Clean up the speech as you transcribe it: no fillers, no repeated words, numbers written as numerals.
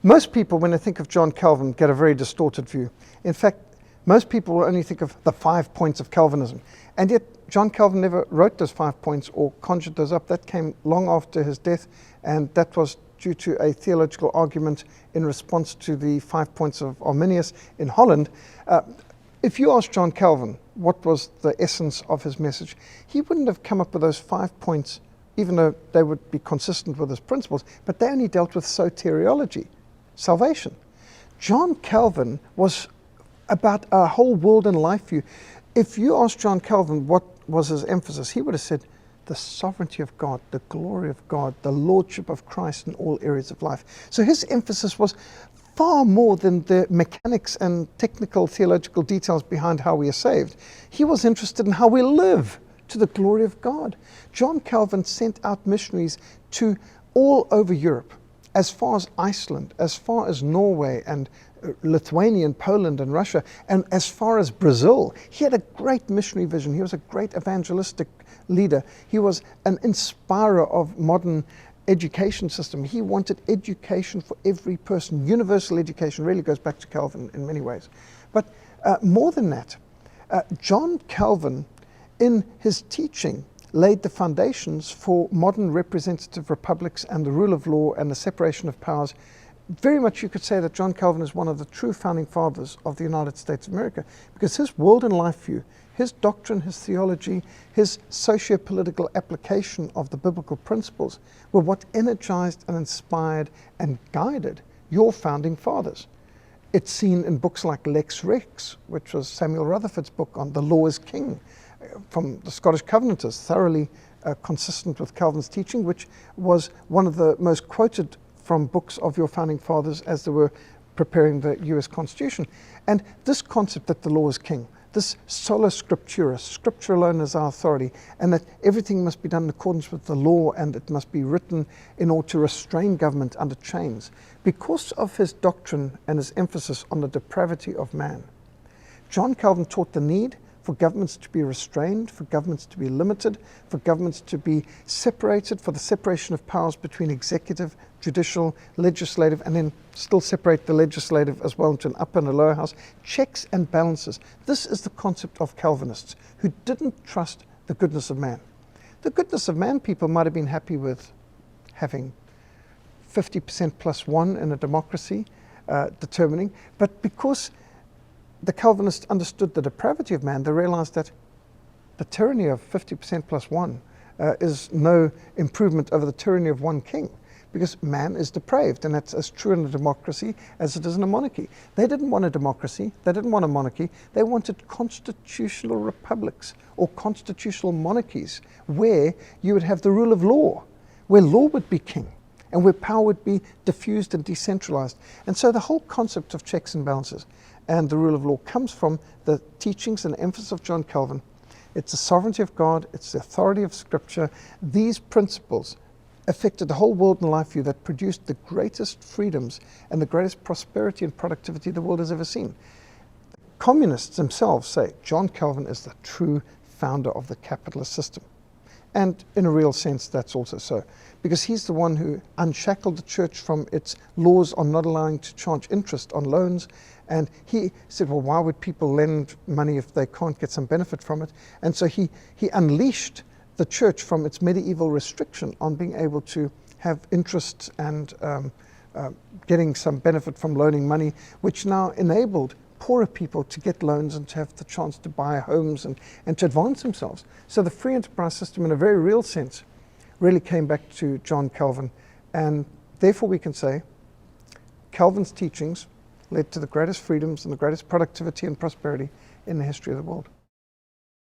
Most people, when they think of John Calvin, get a very distorted view. In fact, most people will only think of the 5 points of Calvinism. And yet, John Calvin never wrote those 5 points or conjured those up. That came long after his death, and that was due to a theological argument in response to the 5 points of Arminius in Holland. If you ask John Calvin what was the essence of his message, he wouldn't have come up with those 5 points, even though they would be consistent with his principles, but they only dealt with soteriology, salvation. John Calvin was about a whole world and life view. If you ask John Calvin what was his emphasis, he would have said the sovereignty of God, the glory of God, the Lordship of Christ in all areas of life. So his emphasis was far more than the mechanics and technical theological details behind how we are saved. He was interested in how we live to the glory of God. John Calvin sent out missionaries to all over Europe, as far as Iceland, as far as Norway and Lithuania and Poland and Russia, and as far as Brazil. He had a great missionary vision. He was a great evangelistic leader. He was an inspirer of modern education system. He wanted education for every person. Universal education really goes back to Calvin in many ways. But more than that, John Calvin, in his teaching, laid the foundations for modern representative republics and the rule of law and the separation of powers. Very much you could say that John Calvin is one of the true founding fathers of the United States of America, because his world and life view, his doctrine, his theology, his socio-political application of the biblical principles were what energized and inspired and guided your founding fathers. It's seen in books like Lex Rex, which was Samuel Rutherford's book on the law is king, from the Scottish Covenanters, thoroughly consistent with Calvin's teaching, which was one of the most quoted from books of your founding fathers as they were preparing the US Constitution. And this concept that the law is king, this sola scriptura, scripture alone is our authority, and that everything must be done in accordance with the law and it must be written in order to restrain government under chains. Because of his doctrine and his emphasis on the depravity of man, John Calvin taught the need for governments to be restrained, for governments to be limited, for governments to be separated, for the separation of powers between executive, judicial, legislative, and then still separate the legislative as well into an upper and a lower house. Checks and balances. This is the concept of Calvinists who didn't trust the goodness of man. The goodness of man people might have been happy with having 50% plus one in a democracy determining, but because the Calvinists understood the depravity of man, they realized that the tyranny of 50% plus one is no improvement over the tyranny of one king, because man is depraved, and that's as true in a democracy as it is in a monarchy. They didn't want a democracy, they didn't want a monarchy, they wanted constitutional republics or constitutional monarchies where you would have the rule of law, where law would be king and where power would be diffused and decentralized. And so the whole concept of checks and balances and the rule of law comes from the teachings and emphasis of John Calvin. It's the sovereignty of God, it's the authority of Scripture. These principles affected the whole world and life view that produced the greatest freedoms and the greatest prosperity and productivity the world has ever seen. Communists themselves say John Calvin is the true founder of the capitalist system. And in a real sense, that's also so, because he's the one who unshackled the church from its laws on not allowing to charge interest on loans. And he said, well, why would people lend money if they can't get some benefit from it? And so he unleashed the church from its medieval restriction on being able to have interest and getting some benefit from loaning money, which now enabled poorer people to get loans and to have the chance to buy homes and to advance themselves. So the free enterprise system, in a very real sense, really came back to John Calvin. And therefore we can say Calvin's teachings led to the greatest freedoms and the greatest productivity and prosperity in the history of the world.